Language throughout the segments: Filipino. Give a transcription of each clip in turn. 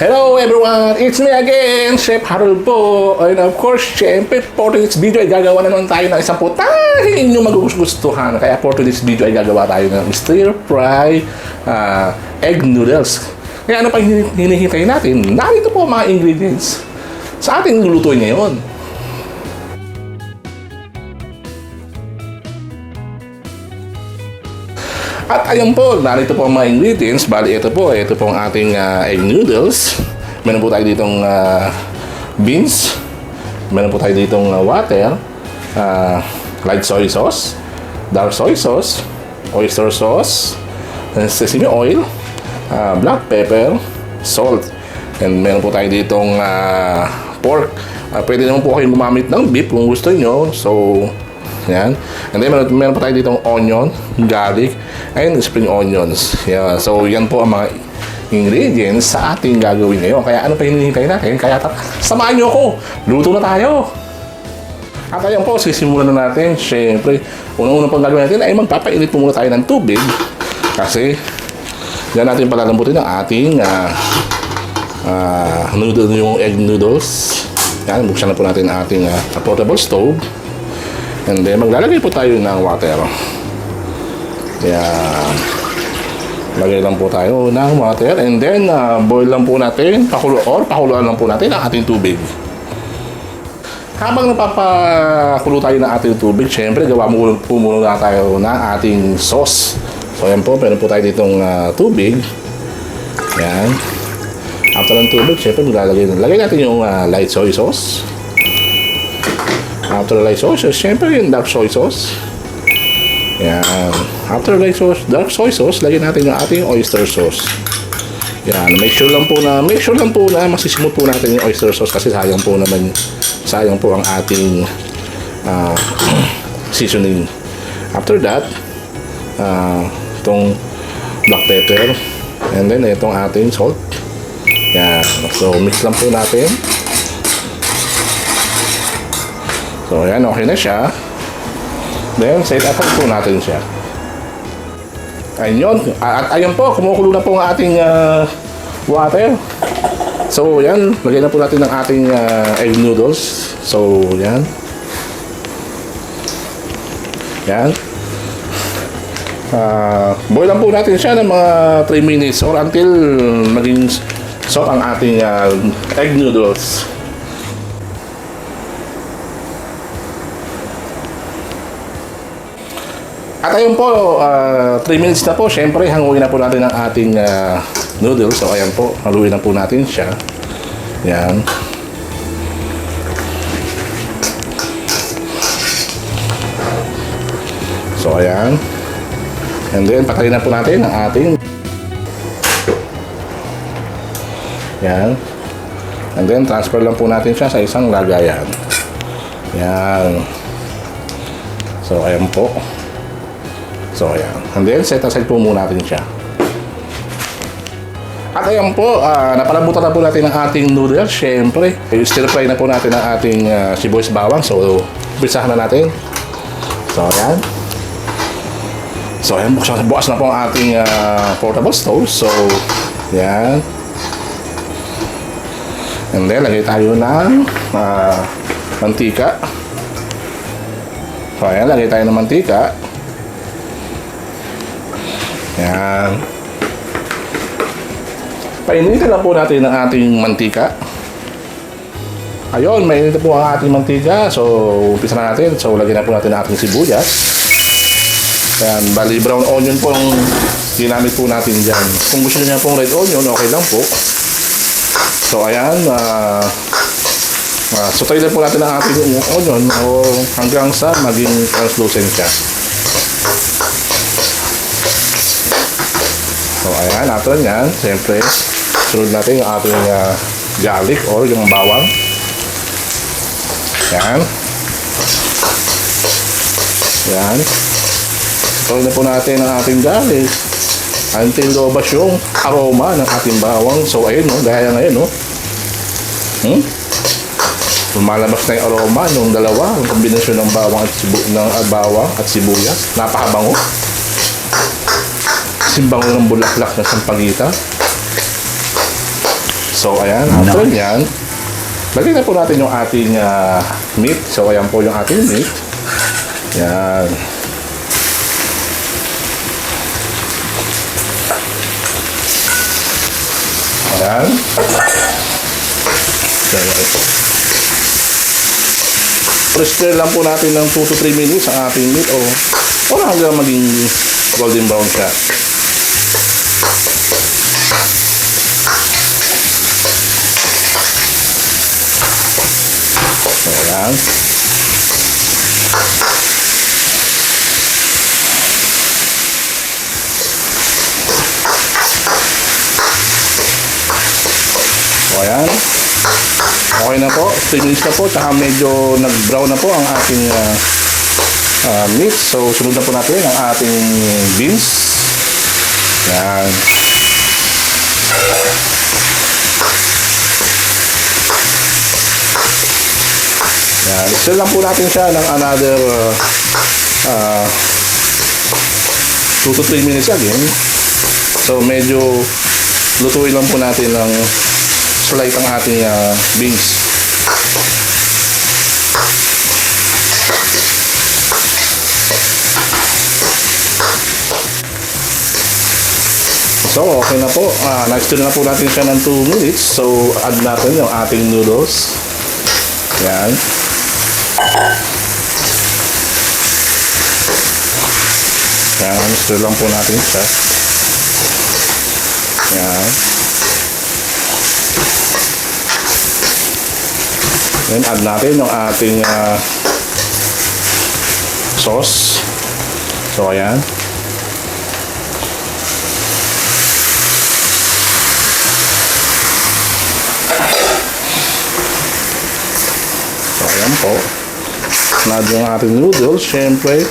Hello everyone! It's me again, Chef Harold po. And of course, syempre, for today's video ay gagawa na naman tayo ng isang putahing inyong magugustuhan. Kaya for today's video ay gagawa tayo ng stir-fry egg noodles. Kaya ano pa hinihintay natin? Narito po ang mga ingredients sa ating lulutuin ngayon. At ayun po, narito po ang mga ingredients. Bali, ito po ang ating egg noodles. Meron po tayo ditong beans. Meron po tayo ditong water, light soy sauce, dark soy sauce, oyster sauce, sesame oil, black pepper, salt. And meron po tayo ditong pork. Pwede naman po kayong gumamit ng beef kung gusto nyo. So, yan. And then meron pa tayo ditong onion, garlic, and spring onions. Yeah. So yan po ang mga ingredients sa ating gagawin ngayon. Kaya ano pa hinihintay natin? Kaya samahan nyo ako. Luto na tayo. At ayan po, sisimulan na natin. Siyempre, unang-unang pang gagawin natin ay magpapainit po muna tayo ng tubig. Kasi yan natin palalambutin ang ating noodle, yung egg noodles. Yan, buksan na po natin ang ating portable stove. And then, maglalagay po tayo ng water. Yan. Lagay lang po tayo ng water. And then, boil lang po natin, pakuluan lang po natin ang ating tubig. Habang napapakulo tayo ng ating tubig, syempre, gawa po muna tayo ng ating sauce. So, yan po, meron po tayo ditong tubig. Yan. After ng tubig, syempre, lagay natin yung light soy sauce. After light soy sauce, syempre yung dark soy sauce. Yan. After light sauce, dark soy sauce, lagyan natin yung ating oyster sauce. Yan. Make sure lang po na masisimot po natin yung oyster sauce kasi sayang po ang ating seasoning. After that, itong black pepper, and then itong ating salt. Yan. So, mix lang po natin. So, ayan, okay na siya. Then, set up po natin siya. Ayun. At ayan po, kumukulo na po ang ating water. So, ayan, lagyan na po natin ng ating egg noodles. So, ayan. Ayan. Boil lang po natin siya ng mga 3 minutes or until maging soft ang ating egg noodles. At ayun po, 3 minutes na po. Siyempre, hanguin na po natin ang ating noodles. So, ayan po, haluin na po natin siya. Yan. So, ayan. And then, patayin na po natin ang ating. Yan. And then, transfer lang po natin siya sa isang lagayan. Yan. So, ayan po. So, ayan. And then, set aside po muna natin siya. At ayan po, napalabutan na po natin ang ating noodles. Siyempre, stir fry na po natin ang ating sibuyas bawang. So, bisahan na natin. So, ayan. So, ayan. Bukas na po ang ating portable stove. So, ayan. And then, lagay tayo ng mantika. So, ayan. Lagay tayo ng mantika. Yan. Painitin lang po natin ang ating mantika. Ayun, mainit po ang ating mantika. So, umpisa na natin. So, lagyan na po natin ang ating sibuyas. Yan, bali brown onion po ang ginamit po natin dyan. Kung gusto niya pong red onion, okay lang po. So, ayan. Sutayin na po natin ang ating onion o hanggang sa maging translucent siya. So, ayan, after nyan, siyempre, sunod natin yung ating garlic or yung bawang. Yan. Yan. Sunod na po natin ang ating garlic until lumabas yung aroma ng ating bawang. So, ayun, no, gaya ngayon, no. Lumalabas na yung aroma ng dalawa, ang kombinasyon ng bawang at sibuyas. Napakabango. Simbango ng bulaklak na sampagita. So, ayan. After yan, lagay na po natin yung ating meat. So, ayan po yung ating meat. Yan. Ayan. Stir lang po natin ng 2 to 3 minutes ang ating meat o hanggang maging golden brown siya. So, ayan. So, ayan. Okay na po. 3 minutes na po. Tsaka medyo nag-brown na po ang ating meat. So, sunod na po natin ang ating beans. Yan. Yan. Stir lang po natin siya ng another 2 to 3 minutes again. So, medyo lutuin lang po natin ng slight ang ating beans. So, okay na po. Nag-stir na po natin siya ng 2 minutes. So, add natin yung ating noodles. Yan. Yan. Stir lang po natin siya. Yan. Then, add natin yung ating sauce. So, ayan. So, ayan po. Add yung ating noodles, syempre.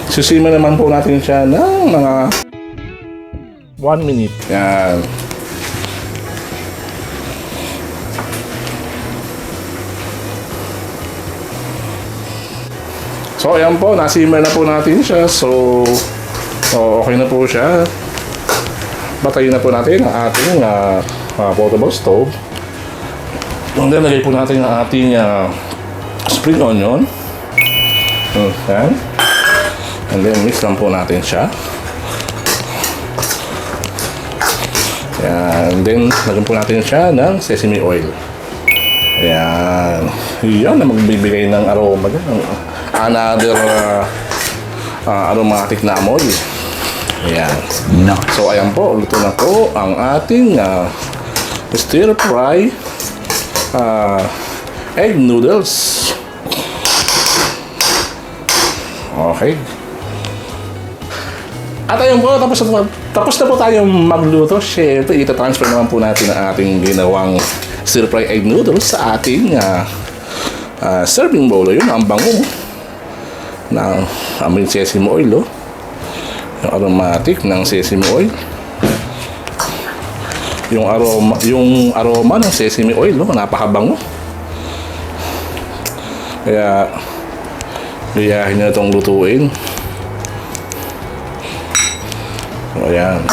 Sisima naman po natin siya ng mga 1 minute. Yan. So, ayan po. Nasimmer na po natin siya. So, okay na po siya. Batayin na po natin ang ating portable stove. And then, lagay po natin ang ating spring onion. Yan. And then, mix lang po natin siya. Ayan. Then, lagyan po natin siya ng sesame oil. Ayan. Yan na magbibigay ng aroma dyan. Another aromatic na amoy. Ayan. So, ayan po. Luto na po ang ating stir fry egg noodles. Okay. At ayun po, tapos na po tayong magluto. Siyempre, ita-transfer naman po natin ang ating ginawang stir-fry egg noodles sa ating serving bowl. Yun, ang bango ng aming sesame oil. Yung aromatic ng sesame oil. Yung aroma ng sesame oil, napakabango. Kaya, gayahin nyo itong lutuin. So, ayan.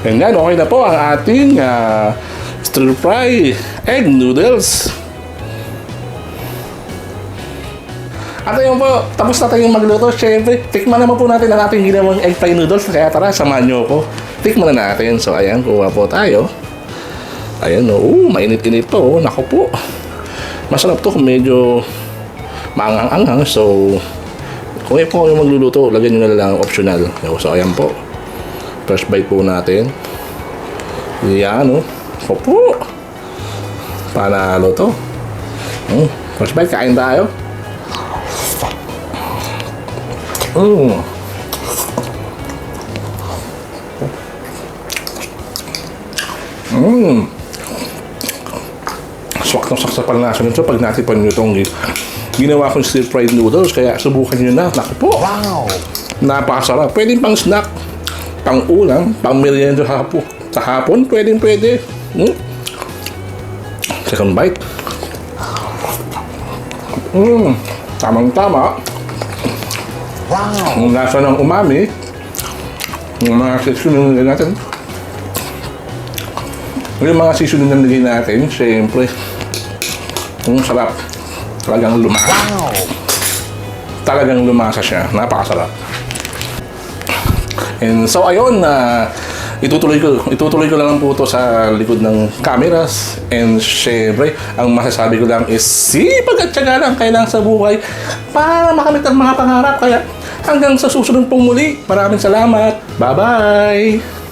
And yan, okay na po ang ating stir-fry egg noodles. At ayun po, tapos na tayong magluto. Siyempre, tikman naman po natin ang ating ginawang egg fry noodles. Kaya tara, samahan nyo po. Tikman na natin. So, ayan, kuha po tayo. Ayan, mainit-init po. Naku po. Masarap to kung medyo maangang-angang. So, kung po yung magluluto, lagyan nyo na lang optional. So, ayan po. First bite po natin. Yan, Naku po. Panalo to. First bite, kain tayo. Swak ng saksa pala nasa nito pag natipan nyo itong ginawa kong stir-fried noodles. Kaya subukan nyo na. Naku po. Wow! Napakasarap. Pwede pang snack, pang ulam, pang merienda sa hapon. Pwede. Second bite. Tamang-tama. Wow! Ang lasa ng umami. Yung mga seasoning na natin. Yung mga seasoning na nilagay natin, syempre, sarap. Talagang lumasa. Wow! Talagang lumasa siya. Napakasarap. And so, ayun, itutuloy ko lang po ito sa likod ng cameras. And syempre, ang masasabi ko lang is sipag at tiyaga lang kailangan sa buhay para makamit ang mga pangarap. Kaya hanggang sa susunod pong muli, maraming salamat. Bye-bye!